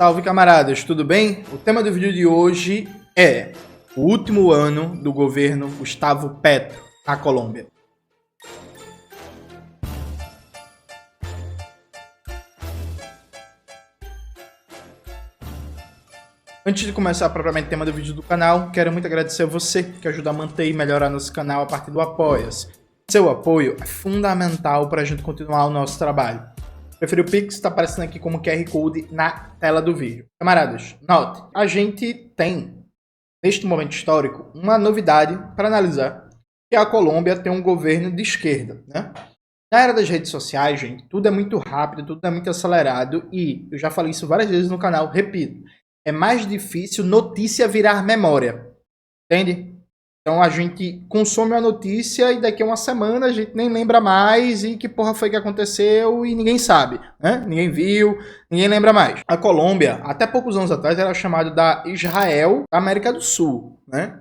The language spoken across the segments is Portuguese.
Salve, camaradas, tudo bem? O tema do vídeo de hoje é o último ano do governo Gustavo Petro na Colômbia. Antes de começar propriamente o tema do vídeo do canal, quero muito agradecer a você que ajuda a manter e melhorar nosso canal a partir do Apoia-se. Seu apoio é fundamental para a gente continuar o nosso trabalho. Prefiro o Pix, está aparecendo aqui como QR Code na tela do vídeo. Camaradas, note, a gente tem, neste momento histórico, uma novidade para analisar, que a Colômbia tem um governo de esquerda, né? Na era das redes sociais, gente, tudo é muito rápido, tudo é muito acelerado e eu já falei isso várias vezes no canal, repito, é mais difícil notícia virar memória, entende? Então a gente consome a notícia e daqui a uma semana a gente nem lembra mais e que porra foi que aconteceu e ninguém sabe, né? Ninguém viu, ninguém lembra mais. A Colômbia, até poucos anos atrás, era chamada da Israel da América do Sul, né?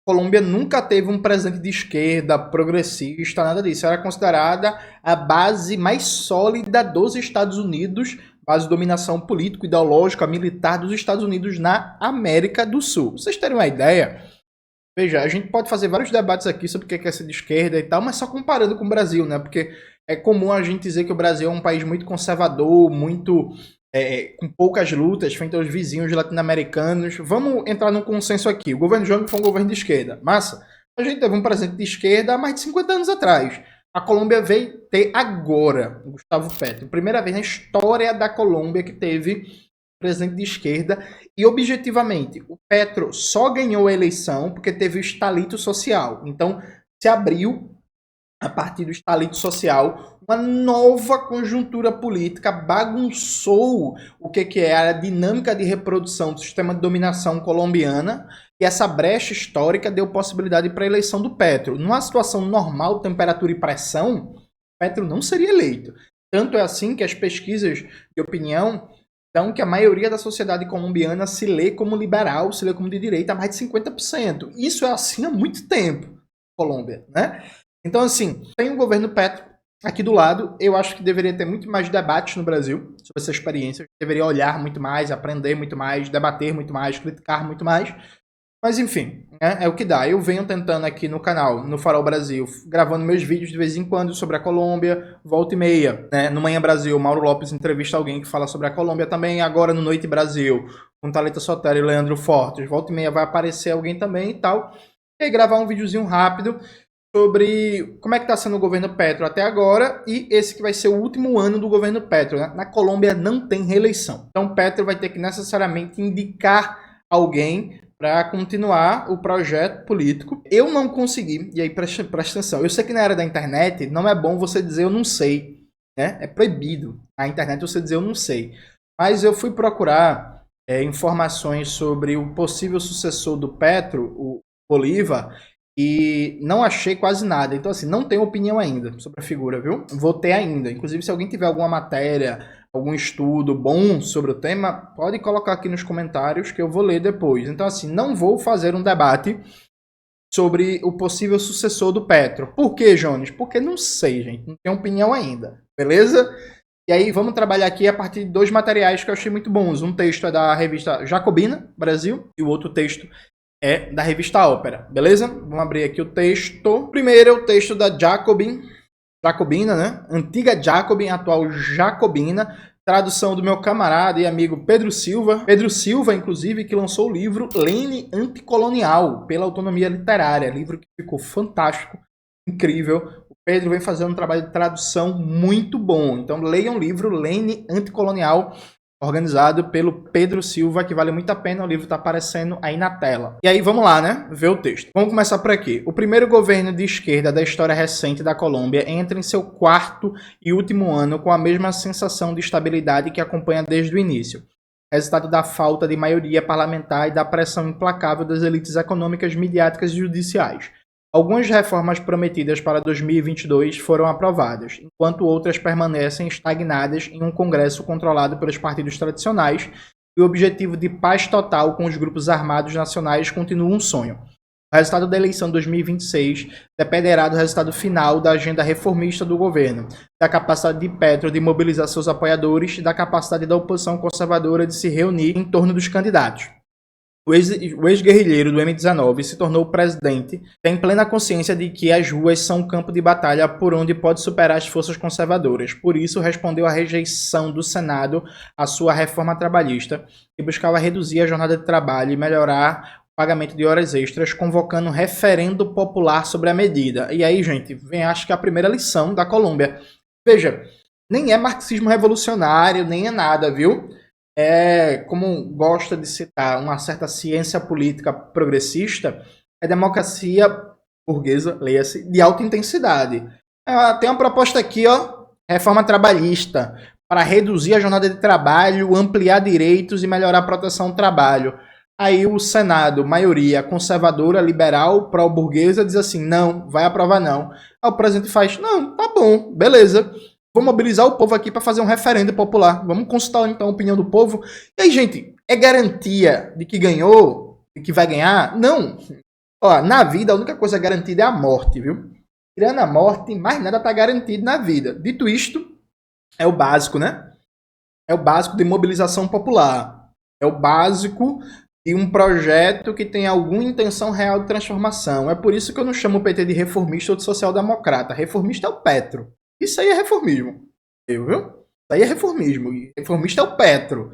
A Colômbia nunca teve um presidente de esquerda, progressista, nada disso. Era considerada a base mais sólida dos Estados Unidos, base de dominação político, ideológica, militar dos Estados Unidos na América do Sul. Pra vocês terem uma ideia, veja, a gente pode fazer vários debates aqui sobre o que é ser de esquerda e tal, mas só comparando com o Brasil, né? Porque é comum a gente dizer que o Brasil é um país muito conservador, muito com poucas lutas frente aos vizinhos latino-americanos. Vamos entrar num consenso aqui. O governo Jango foi um governo de esquerda. Massa. A gente teve um presidente de esquerda há mais de 50 anos atrás. A Colômbia veio ter agora o Gustavo Petro. Primeira vez na história da Colômbia que teve presidente de esquerda, e objetivamente o Petro só ganhou a eleição porque teve o estalito social. Então se abriu, a partir do estalito social, uma nova conjuntura política, bagunçou o que é a dinâmica de reprodução do sistema de dominação colombiana, e essa brecha histórica deu possibilidade para a eleição do Petro. Numa situação normal, temperatura e pressão, Petro não seria eleito. Tanto é assim que as pesquisas de opinião, então, que a maioria da sociedade colombiana se lê como liberal, se lê como de direita, há mais de 50%. Isso é assim há muito tempo, Colômbia, né? Então, assim, tem o governo Petro aqui do lado. Eu acho que deveria ter muito mais debates no Brasil sobre essa experiência. Deveria olhar muito mais, aprender muito mais, debater muito mais, criticar muito mais. Mas, enfim, né, é o que dá. Eu venho tentando aqui no canal, no Farol Brasil, gravando meus vídeos de vez em quando sobre a Colômbia, volta e meia. Né? No Manhã Brasil, Mauro Lopes entrevista alguém que fala sobre a Colômbia também. Agora no Noite Brasil, com Thalita Sotero e Leandro Fortes, volta e meia vai aparecer alguém também e tal. E aí gravar um videozinho rápido sobre como é que está sendo o governo Petro até agora e esse que vai ser o último ano do governo Petro. Né? Na Colômbia não tem reeleição. Então Petro vai ter que necessariamente indicar alguém para continuar o projeto político. Eu não consegui, e aí presta atenção, eu sei que na era da internet não é bom você dizer eu não sei, né? É proibido na internet você dizer eu não sei. Mas eu fui procurar informações sobre o possível sucessor do Petro, o Bolívar, e não achei quase nada. Então, assim, não tenho opinião ainda sobre a figura, viu? Vou ter ainda. Inclusive, se alguém tiver alguma matéria, algum estudo bom sobre o tema, pode colocar aqui nos comentários que eu vou ler depois. Então, assim, não vou fazer um debate sobre o possível sucessor do Petro. Por quê, Jones? Porque não sei, gente. Não tenho opinião ainda. Beleza? E aí, vamos trabalhar aqui a partir de dois materiais que eu achei muito bons. Um texto é da revista Jacobina, Brasil, e o outro texto é da revista Ópera, beleza? Vamos abrir aqui o texto. Primeiro é o texto da Jacobina, né? Antiga Jacobin, atual Jacobina. Tradução do meu camarada e amigo Pedro Silva. Pedro Silva, inclusive, que lançou o livro Lene Anticolonial, pela Autonomia Literária. Livro que ficou fantástico, incrível. O Pedro vem fazendo um trabalho de tradução muito bom. Então leiam o livro Lene Anticolonial, organizado pelo Pedro Silva, que vale muito a pena. O livro está aparecendo aí na tela. E aí, vamos lá, né? Ver o texto. Vamos começar por aqui. O primeiro governo de esquerda da história recente da Colômbia entra em seu quarto e último ano com a mesma sensação de estabilidade que acompanha desde o início. Resultado da falta de maioria parlamentar e da pressão implacável das elites econômicas, midiáticas e judiciais. Algumas reformas prometidas para 2022 foram aprovadas, enquanto outras permanecem estagnadas em um Congresso controlado pelos partidos tradicionais, e o objetivo de paz total com os grupos armados nacionais continua um sonho. O resultado da eleição de 2026 dependerá do resultado final da agenda reformista do governo, da capacidade de Petro de mobilizar seus apoiadores e da capacidade da oposição conservadora de se reunir em torno dos candidatos. O ex-guerrilheiro do M19 se tornou presidente, tem plena consciência de que as ruas são um campo de batalha por onde pode superar as forças conservadoras. Por isso, respondeu à rejeição do Senado à sua reforma trabalhista, que buscava reduzir a jornada de trabalho e melhorar o pagamento de horas extras, convocando um referendo popular sobre a medida. E aí, gente, vem acho que a primeira lição da Colômbia. Veja, nem é marxismo revolucionário, nem é nada, viu? Como gosta de citar uma certa ciência política progressista, é democracia burguesa, leia-se, de alta intensidade. Tem uma proposta aqui, ó, reforma trabalhista, para reduzir a jornada de trabalho, ampliar direitos e melhorar a proteção do trabalho. Aí o Senado, maioria conservadora, liberal, pró-burguesa, diz assim, não, vai aprovar não. Aí o presidente faz, não, tá bom, beleza. Vou mobilizar o povo aqui para fazer um referendo popular. Vamos consultar então a opinião do povo. E aí, gente, é garantia de que ganhou, de que vai ganhar? Não. Ó, na vida, a única coisa garantida é a morte, viu? Tirando a morte, mais nada está garantido na vida. Dito isto, é o básico, né? É o básico de mobilização popular. É o básico de um projeto que tem alguma intenção real de transformação. É por isso que eu não chamo o PT de reformista ou de social-democrata. Reformista é o Petro. Isso aí é reformismo. Viu? Isso aí é reformismo. E reformista é o Petro.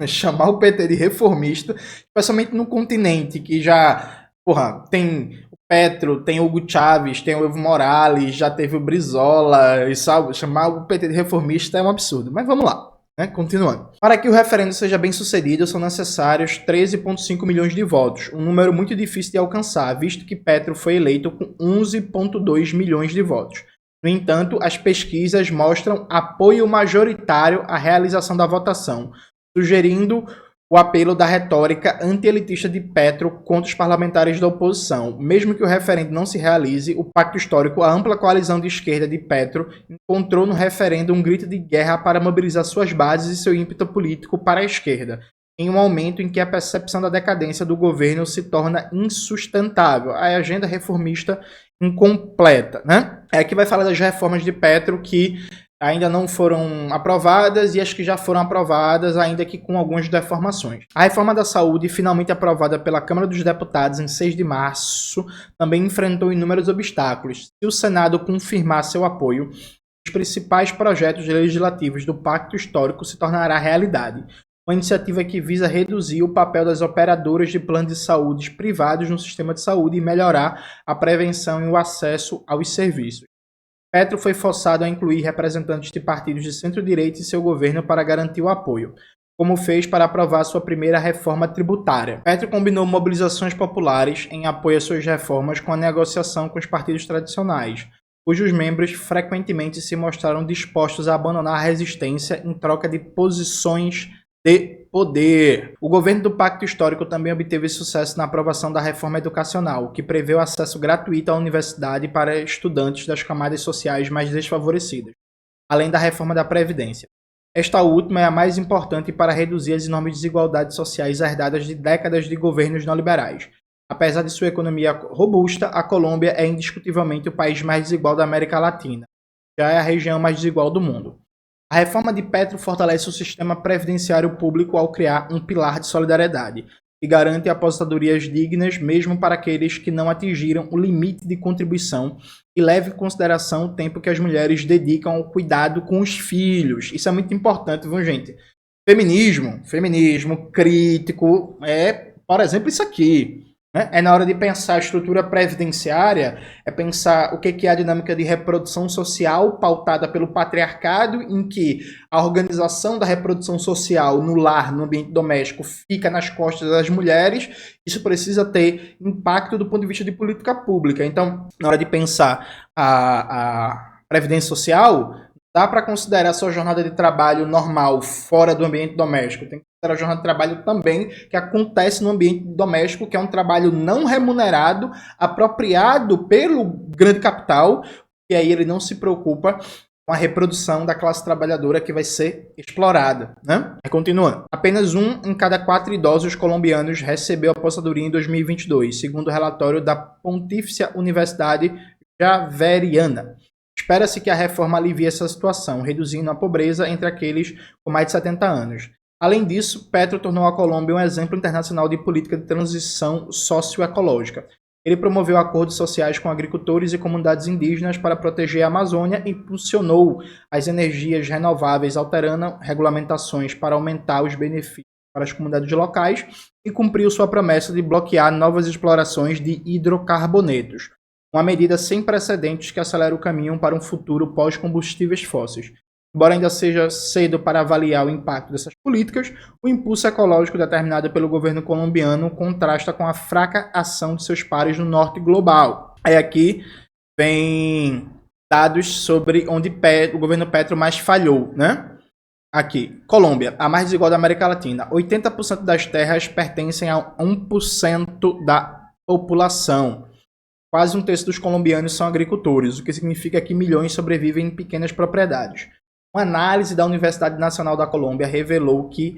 Chamar o PT de reformista, especialmente no continente que já, tem o Petro, tem o Hugo Chávez, tem o Evo Morales, já teve o Brizola, e sabe, chamar o PT de reformista é um absurdo. Mas vamos lá, né? Continuando. Para que o referendo seja bem sucedido, são necessários 13,5 milhões de votos, um número muito difícil de alcançar, visto que Petro foi eleito com 11,2 milhões de votos. No entanto, as pesquisas mostram apoio majoritário à realização da votação, sugerindo o apelo da retórica anti-elitista de Petro contra os parlamentares da oposição. Mesmo que o referendo não se realize, o pacto histórico, a ampla coalizão de esquerda de Petro, encontrou no referendo um grito de guerra para mobilizar suas bases e seu ímpeto político para a esquerda, em um momento em que a percepção da decadência do governo se torna insustentável. A agenda reformista incompleta, né? Aqui vai falar das reformas de Petro que ainda não foram aprovadas e as que já foram aprovadas, ainda que com algumas deformações. A reforma da saúde, finalmente aprovada pela Câmara dos Deputados em 6 de março, também enfrentou inúmeros obstáculos. Se o Senado confirmar seu apoio, os principais projetos legislativos do Pacto Histórico se tornará realidade. Uma iniciativa que visa reduzir o papel das operadoras de planos de saúde privados no sistema de saúde e melhorar a prevenção e o acesso aos serviços. Petro foi forçado a incluir representantes de partidos de centro-direita em seu governo para garantir o apoio, como fez para aprovar sua primeira reforma tributária. Petro combinou mobilizações populares em apoio às suas reformas com a negociação com os partidos tradicionais, cujos membros frequentemente se mostraram dispostos a abandonar a resistência em troca de posições de poder. O governo do Pacto Histórico também obteve sucesso na aprovação da reforma educacional, que prevê o acesso gratuito à universidade para estudantes das camadas sociais mais desfavorecidas, além da reforma da Previdência. Esta última é a mais importante para reduzir as enormes desigualdades sociais herdadas de décadas de governos neoliberais. Apesar de sua economia robusta, a Colômbia é indiscutivelmente o país mais desigual da América Latina. Já é a região mais desigual do mundo. A reforma de Petro fortalece o sistema previdenciário público ao criar um pilar de solidariedade e garante aposentadorias dignas mesmo para aqueles que não atingiram o limite de contribuição e leva em consideração o tempo que as mulheres dedicam ao cuidado com os filhos. Isso é muito importante, viu, gente? Feminismo crítico por exemplo, isso aqui. É na hora de pensar a estrutura previdenciária, é pensar o que é a dinâmica de reprodução social pautada pelo patriarcado, em que a organização da reprodução social no lar, no ambiente doméstico, fica nas costas das mulheres. Isso precisa ter impacto do ponto de vista de política pública. Então, na hora de pensar a previdência social, dá para considerar sua jornada de trabalho normal fora do ambiente doméstico. Tem que considerar a jornada de trabalho também que acontece no ambiente doméstico, que é um trabalho não remunerado, apropriado pelo grande capital, e aí ele não se preocupa com a reprodução da classe trabalhadora que vai ser explorada, né? Continuando. Apenas 1 em cada 4 idosos colombianos recebeu a aposentadoria em 2022, segundo o relatório da Pontifícia Universidade Javeriana. Espera-se que a reforma alivie essa situação, reduzindo a pobreza entre aqueles com mais de 70 anos. Além disso, Petro tornou a Colômbia um exemplo internacional de política de transição socioecológica. Ele promoveu acordos sociais com agricultores e comunidades indígenas para proteger a Amazônia e impulsionou as energias renováveis, alterando regulamentações para aumentar os benefícios para as comunidades locais e cumpriu sua promessa de bloquear novas explorações de hidrocarbonetos, uma medida sem precedentes que acelera o caminho para um futuro pós-combustíveis fósseis. Embora ainda seja cedo para avaliar o impacto dessas políticas, o impulso ecológico determinado pelo governo colombiano contrasta com a fraca ação de seus pares no norte global. Aí aqui vem dados sobre onde o governo Petro mais falhou, né? Aqui, Colômbia, a mais desigual da América Latina. 80% das terras pertencem a 1% da população. Quase 1/3 dos colombianos são agricultores, o que significa que milhões sobrevivem em pequenas propriedades. Uma análise da Universidade Nacional da Colômbia revelou que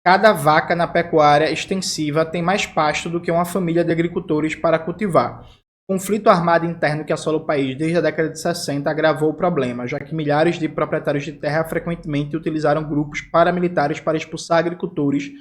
cada vaca na pecuária extensiva tem mais pasto do que uma família de agricultores para cultivar. O conflito armado interno que assola o país desde a década de 60 agravou o problema, já que milhares de proprietários de terra frequentemente utilizaram grupos paramilitares para expulsar agricultores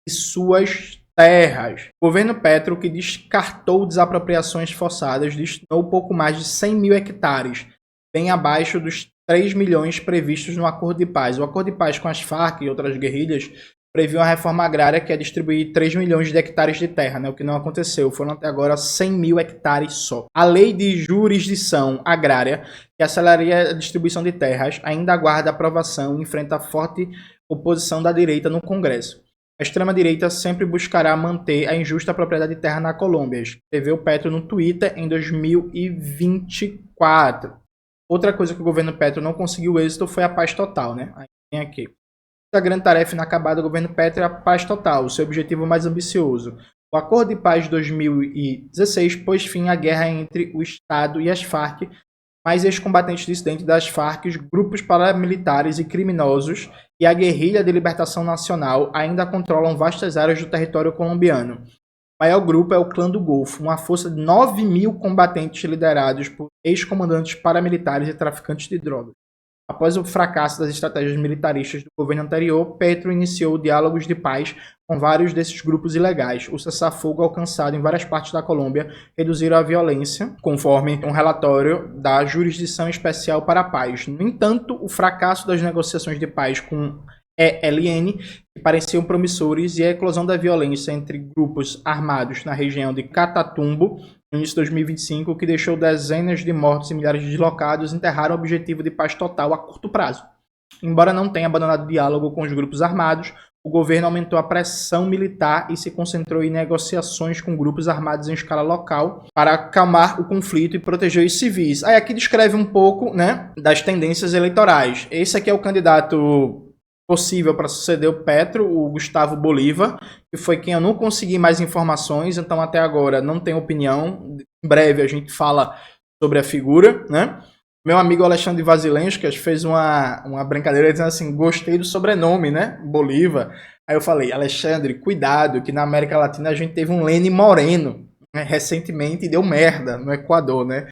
de suas terras. O governo Petro, que descartou desapropriações forçadas, destinou pouco mais de 100 mil hectares, bem abaixo dos 3 milhões previstos no Acordo de Paz. O Acordo de Paz com as Farc e outras guerrilhas previu uma reforma agrária que é distribuir 3 milhões de hectares de terra, né? O que não aconteceu. Foram até agora 100 mil hectares só. A lei de jurisdição agrária, que aceleraria a distribuição de terras, ainda aguarda aprovação e enfrenta forte oposição da direita no Congresso. A extrema-direita sempre buscará manter a injusta propriedade de terra na Colômbia, escreveu Petro no Twitter em 2024. Outra coisa que o governo Petro não conseguiu êxito foi a paz total, né? Aí tem aqui. A grande tarefa inacabada do governo Petro é a paz total, o seu objetivo mais ambicioso. O Acordo de Paz de 2016 pôs fim à guerra entre o Estado e as Farc, mas ex-combatentes dissidentes das Farc, grupos paramilitares e criminosos e a Guerrilha de Libertação Nacional ainda controlam vastas áreas do território colombiano. O maior grupo é o Clã do Golfo, uma força de 9 mil combatentes liderados por ex-comandantes paramilitares e traficantes de drogas. Após o fracasso das estratégias militaristas do governo anterior, Petro iniciou diálogos de paz com vários desses grupos ilegais. O cessar-fogo alcançado em várias partes da Colômbia reduziram a violência, conforme um relatório da Jurisdição Especial para a Paz. No entanto, o fracasso das negociações de paz com ELN, que pareciam promissores, e a eclosão da violência entre grupos armados na região de Catatumbo, no início de 2025, que deixou dezenas de mortos e milhares de deslocados, enterraram o objetivo de paz total a curto prazo. Embora não tenha abandonado o diálogo com os grupos armados, o governo aumentou a pressão militar e se concentrou em negociações com grupos armados em escala local para acalmar o conflito e proteger os civis. Aí aqui descreve um pouco, né, das tendências eleitorais. Esse aqui é o candidato possível para suceder o Petro, o Gustavo Bolívar, que foi quem eu não consegui mais informações, então até agora não tenho opinião. Em breve a gente fala sobre a figura, né? Meu amigo Alexandre Vasilenskas fez uma brincadeira dizendo assim, gostei do sobrenome, né? Bolívar. Aí eu falei, Alexandre, cuidado, que na América Latina a gente teve um Lenin Moreno, né, recentemente e deu merda no Equador, né?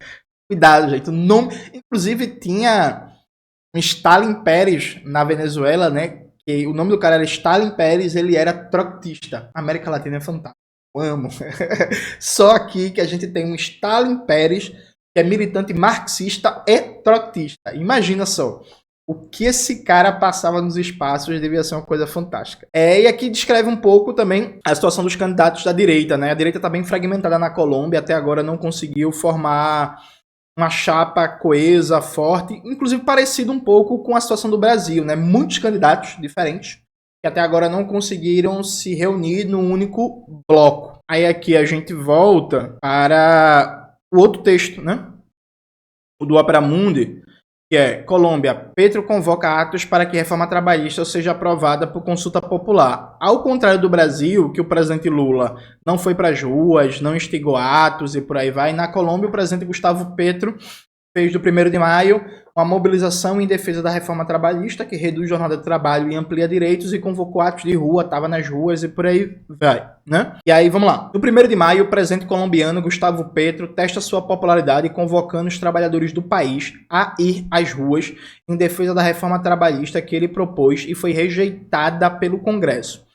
Cuidado, gente. O nome, inclusive tinha Stalin Pérez na Venezuela, né? Que o nome do cara era Stalin Pérez, ele era trotskista. A América Latina é fantástica, eu amo. Só aqui que a gente tem um Stalin Pérez, que é militante marxista e trotskista. Imagina só, o que esse cara passava nos espaços devia ser uma coisa fantástica. E aqui descreve um pouco também a situação dos candidatos da direita, né? A direita está bem fragmentada na Colômbia, até agora não conseguiu formar uma chapa coesa, forte, inclusive parecido um pouco com a situação do Brasil, né? Muitos candidatos diferentes que até agora não conseguiram se reunir num único bloco. Aí aqui a gente volta para o outro texto, né? O do Opera Mundi, que é Colômbia, Petro convoca atos para que a reforma trabalhista seja aprovada por consulta popular. Ao contrário do Brasil, que o presidente Lula não foi para as ruas, não instigou atos e por aí vai, na Colômbia o presidente Gustavo Petro fez do 1º de maio uma mobilização em defesa da reforma trabalhista, que reduz jornada de trabalho e amplia direitos, e convocou atos de rua, estava nas ruas e por aí vai, né? E aí, vamos lá. No 1º de maio, o presidente colombiano Gustavo Petro testa sua popularidade convocando os trabalhadores do país a ir às ruas em defesa da reforma trabalhista que ele propôs e foi rejeitada pelo Congresso.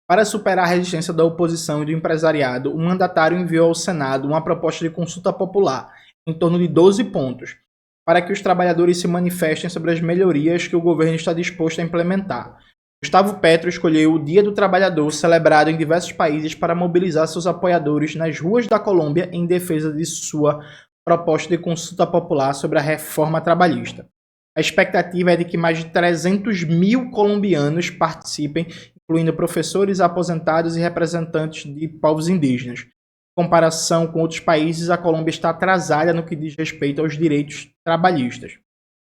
Para superar a resistência da oposição e do empresariado, o mandatário enviou ao Senado uma proposta de consulta popular, em torno de 12 pontos, para que os trabalhadores se manifestem sobre as melhorias que o governo está disposto a implementar. Gustavo Petro escolheu o Dia do Trabalhador, celebrado em diversos países, para mobilizar seus apoiadores nas ruas da Colômbia em defesa de sua proposta de consulta popular sobre a reforma trabalhista. A expectativa é de que mais de 300 mil colombianos participem, incluindo professores, aposentados e representantes de povos indígenas. Em comparação com outros países, a Colômbia está atrasada no que diz respeito aos direitos trabalhistas.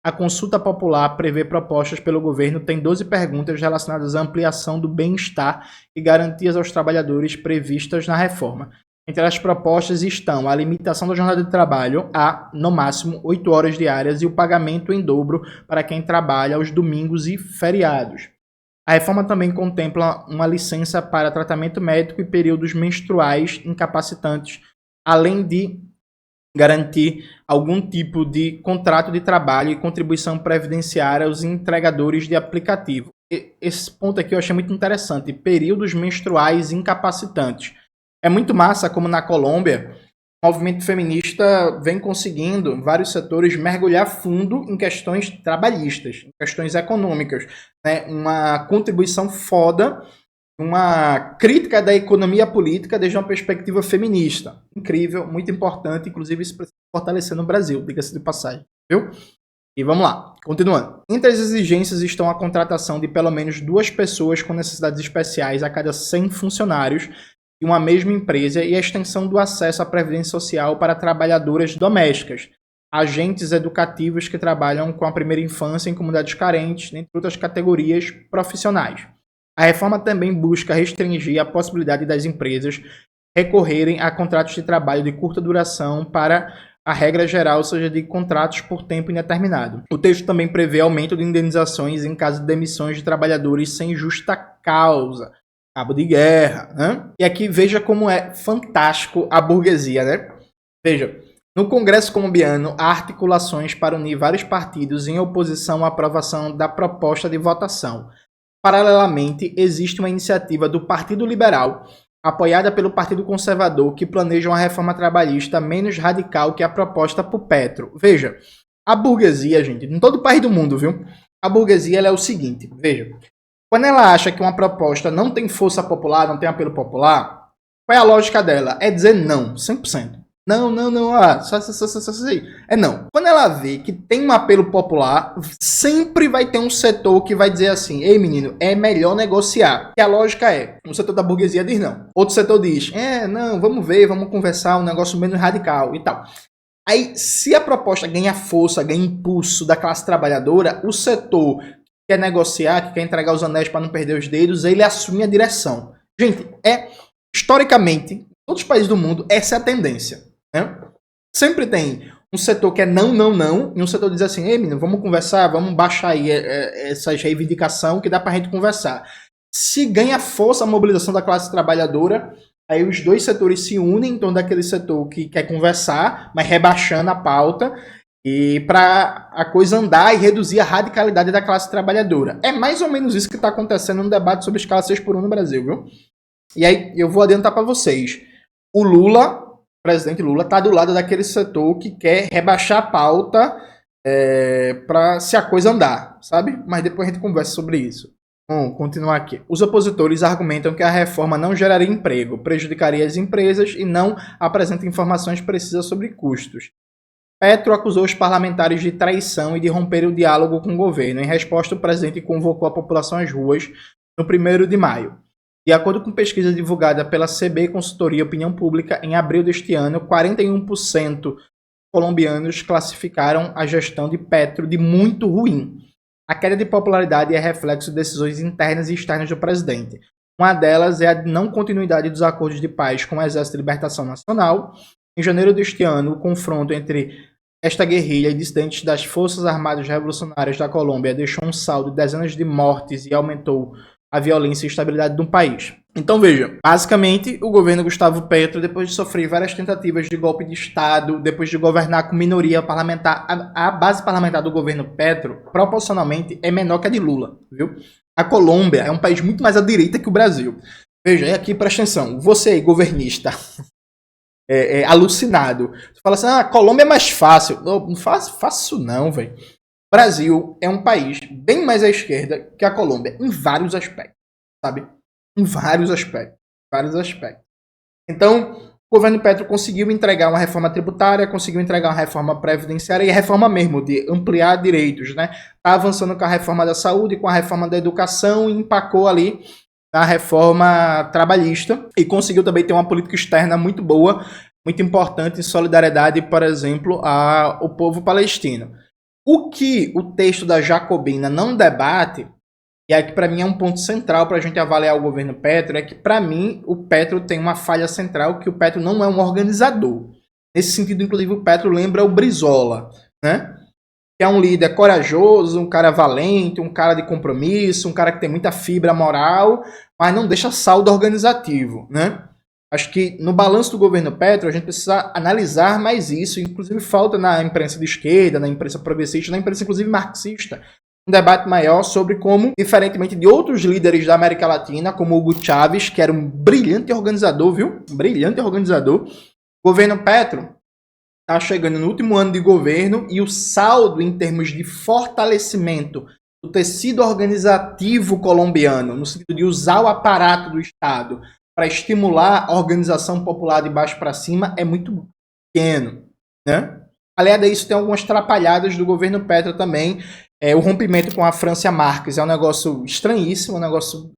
A consulta popular prevê propostas pelo governo, tem 12 perguntas relacionadas à ampliação do bem-estar e garantias aos trabalhadores previstas na reforma. Entre as propostas estão a limitação da jornada de trabalho a, no máximo, 8 horas diárias e o pagamento em dobro para quem trabalha aos domingos e feriados. A reforma também contempla uma licença para tratamento médico e períodos menstruais incapacitantes, além de garantir algum tipo de contrato de trabalho e contribuição previdenciária aos entregadores de aplicativo. Esse ponto aqui eu achei muito interessante, períodos menstruais incapacitantes. É muito massa como na Colômbia o movimento feminista vem conseguindo, vários setores, mergulhar fundo em questões trabalhistas, em questões econômicas, né? Uma contribuição foda, uma crítica da economia política desde uma perspectiva feminista. Incrível, muito importante, inclusive isso precisa fortalecer no Brasil, diga-se de passagem, viu? E vamos lá, continuando. Entre as exigências estão a contratação de pelo menos 2 pessoas com necessidades especiais a cada 100 funcionários de uma mesma empresa e a extensão do acesso à previdência social para trabalhadoras domésticas, agentes educativos que trabalham com a primeira infância em comunidades carentes, entre outras categorias profissionais. A reforma também busca restringir a possibilidade das empresas recorrerem a contratos de trabalho de curta duração para a regra geral, seja de contratos por tempo indeterminado. O texto também prevê aumento de indenizações em caso de demissões de trabalhadores sem justa causa, cabo de guerra, né? E aqui veja como é fantástico a burguesia, né? Veja, no Congresso colombiano há articulações para unir vários partidos em oposição à aprovação da proposta de votação. Paralelamente, existe uma iniciativa do Partido Liberal, apoiada pelo Partido Conservador, que planeja uma reforma trabalhista menos radical que a proposta por Petro. Veja, a burguesia, gente, em todo o país do mundo, viu? A burguesia ela é o seguinte, veja. Quando ela acha que uma proposta não tem força popular, não tem apelo popular, qual é a lógica dela? É dizer não, 100%. Não, é não. Quando ela vê que tem um apelo popular, sempre vai ter um setor que vai dizer assim, ei menino, é melhor negociar. E a lógica é, o setor da burguesia diz não. Outro setor diz, não, vamos ver, vamos conversar, um negócio menos radical e tal. Aí, se a proposta ganha força, ganha impulso da classe trabalhadora, o setor que quer negociar, que quer entregar os anéis para não perder os dedos, ele assume a direção. Gente, historicamente, em todos os países do mundo, essa é a tendência. Né? Sempre tem um setor que é não, e um setor diz assim, ei menino, vamos conversar, vamos baixar aí essas reivindicações que dá pra gente conversar. Se ganha força a mobilização da classe trabalhadora, aí os dois setores se unem em torno daquele setor que quer conversar, mas rebaixando a pauta, e para a coisa andar e reduzir a radicalidade da classe trabalhadora. É mais ou menos isso que está acontecendo no debate sobre escala 6x1 no Brasil, viu? E aí eu vou adiantar para vocês. O Lula, o presidente Lula, está do lado daquele setor que quer rebaixar a pauta para se a coisa andar, sabe? Mas depois a gente conversa sobre isso. Vamos continuar aqui. Os opositores argumentam que a reforma não geraria emprego, prejudicaria as empresas e não apresenta informações precisas sobre custos. Petro acusou os parlamentares de traição e de romper o diálogo com o governo. Em resposta, o presidente convocou a população às ruas no 1º de maio. De acordo com pesquisa divulgada pela CB Consultoria Opinião Pública, em abril deste ano, 41% dos colombianos classificaram a gestão de Petro de muito ruim. A queda de popularidade é reflexo de decisões internas e externas do presidente. Uma delas é a não continuidade dos acordos de paz com o Exército de Libertação Nacional. Em janeiro deste ano, o confronto entre esta guerrilha e dissidentes das Forças Armadas Revolucionárias da Colômbia deixou um saldo de dezenas de mortes e aumentou a violência e instabilidade do país. Então veja, basicamente o governo Gustavo Petro, depois de sofrer várias tentativas de golpe de Estado, depois de governar com minoria parlamentar, a base parlamentar do governo Petro, proporcionalmente, é menor que a de Lula, viu? A Colômbia é um país muito mais à direita que o Brasil. Veja, aqui presta atenção, você aí, governista, alucinado, você fala assim, a Colômbia é mais fácil. Não fácil não, velho. Brasil é um país bem mais à esquerda que a Colômbia, em vários aspectos, sabe? Em vários aspectos. Então, o governo Petro conseguiu entregar uma reforma tributária, conseguiu entregar uma reforma previdenciária e a reforma mesmo de ampliar direitos, né? Tá avançando com a reforma da saúde, com a reforma da educação e empacou ali na reforma trabalhista e conseguiu também ter uma política externa muito boa, muito importante em solidariedade, por exemplo, ao povo palestino. O que o texto da Jacobina não debate, e é que para mim é um ponto central para a gente avaliar o governo Petro, é que para mim o Petro tem uma falha central, que o Petro não é um organizador. Nesse sentido, inclusive, o Petro lembra o Brizola, né? Que é um líder corajoso, um cara valente, um cara de compromisso, um cara que tem muita fibra moral, mas não deixa saldo organizativo, né? Acho que no balanço do governo Petro a gente precisa analisar mais isso, inclusive falta na imprensa de esquerda, na imprensa progressista, na imprensa inclusive marxista, um debate maior sobre como, diferentemente de outros líderes da América Latina, como Hugo Chávez, que era um brilhante organizador, viu? Um brilhante organizador, o governo Petro está chegando no último ano de governo e o saldo em termos de fortalecimento do tecido organizativo colombiano, no sentido de usar o aparato do Estado para estimular a organização popular de baixo para cima, é muito pequeno, né? Aliás disso, tem algumas atrapalhadas do governo Petro também. O rompimento com a Francia Márquez é um negócio estranhíssimo, um negócio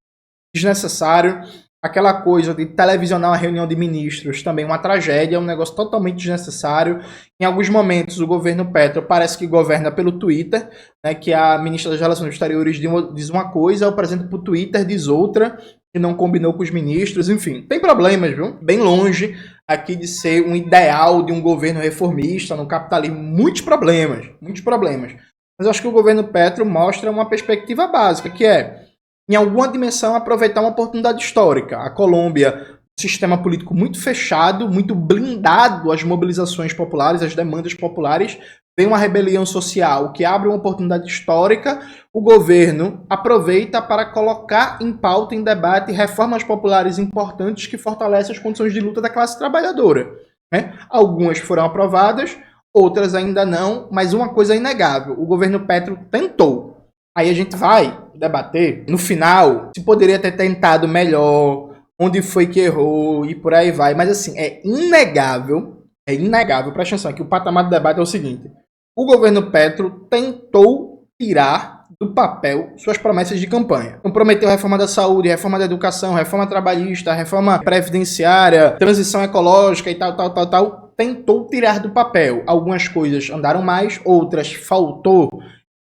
desnecessário. Aquela coisa de televisionar uma reunião de ministros, também uma tragédia, é um negócio totalmente desnecessário. Em alguns momentos, o governo Petro parece que governa pelo Twitter, né, que a ministra das Relações Exteriores diz uma coisa, o presidente por Twitter diz outra, que não combinou com os ministros, enfim. Tem problemas, viu? Bem longe aqui de ser um ideal de um governo reformista, no capitalismo. Muitos problemas. Mas eu acho que o governo Petro mostra uma perspectiva básica, que é, em alguma dimensão, aproveitar uma oportunidade histórica. A Colômbia, um sistema político muito fechado, muito blindado às mobilizações populares, às demandas populares, vem uma rebelião social que abre uma oportunidade histórica, o governo aproveita para colocar em pauta, em debate, reformas populares importantes que fortalecem as condições de luta da classe trabalhadora, né? Algumas foram aprovadas, outras ainda não, mas uma coisa é inegável, o governo Petro tentou. Aí a gente vai debater, no final, se poderia ter tentado melhor, onde foi que errou e por aí vai. Mas assim, é inegável, presta atenção, que o patamar do debate é o seguinte: o governo Petro tentou tirar do papel suas promessas de campanha. Então prometeu reforma da saúde, reforma da educação, reforma trabalhista, reforma previdenciária, transição ecológica e tal. Tentou tirar do papel. Algumas coisas andaram mais, outras faltou,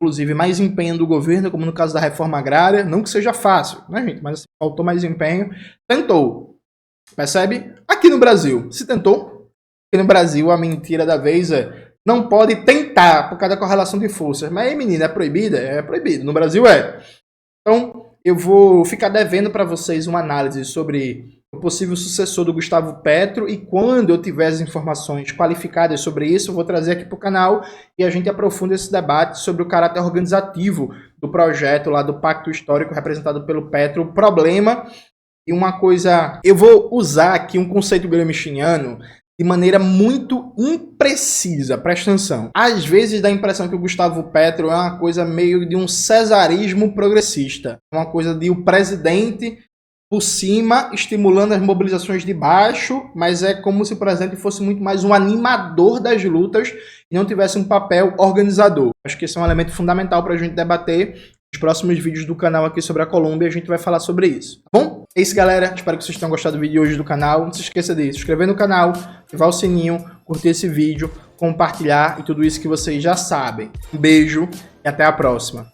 inclusive, mais empenho do governo, como no caso da reforma agrária. Não que seja fácil, né, gente? Mas assim, faltou mais empenho. Tentou. Percebe? Aqui no Brasil, se tentou. Aqui no Brasil, a mentira da vez é: não pode tentar, por causa da correlação de forças. Mas aí, menina, é proibida? É proibido. No Brasil é. Então, eu vou ficar devendo para vocês uma análise sobre o possível sucessor do Gustavo Petro, e quando eu tiver as informações qualificadas sobre isso, eu vou trazer aqui para o canal e a gente aprofunda esse debate sobre o caráter organizativo do projeto lá do Pacto Histórico representado pelo Petro, o problema e uma coisa... Eu vou usar aqui um conceito gramsciano de maneira muito imprecisa, presta atenção. Às vezes dá a impressão que o Gustavo Petro é uma coisa meio de um cesarismo progressista, uma coisa de o presidente por cima, estimulando as mobilizações de baixo, mas é como se o presidente fosse muito mais um animador das lutas e não tivesse um papel organizador. Acho que esse é um elemento fundamental para a gente debater. Nos próximos vídeos do canal aqui sobre a Colômbia, a gente vai falar sobre isso, tá bom? É isso, galera. Espero que vocês tenham gostado do vídeo de hoje do canal. Não se esqueça de se inscrever no canal, ativar o sininho, curtir esse vídeo, compartilhar e tudo isso que vocês já sabem. Um beijo e até a próxima.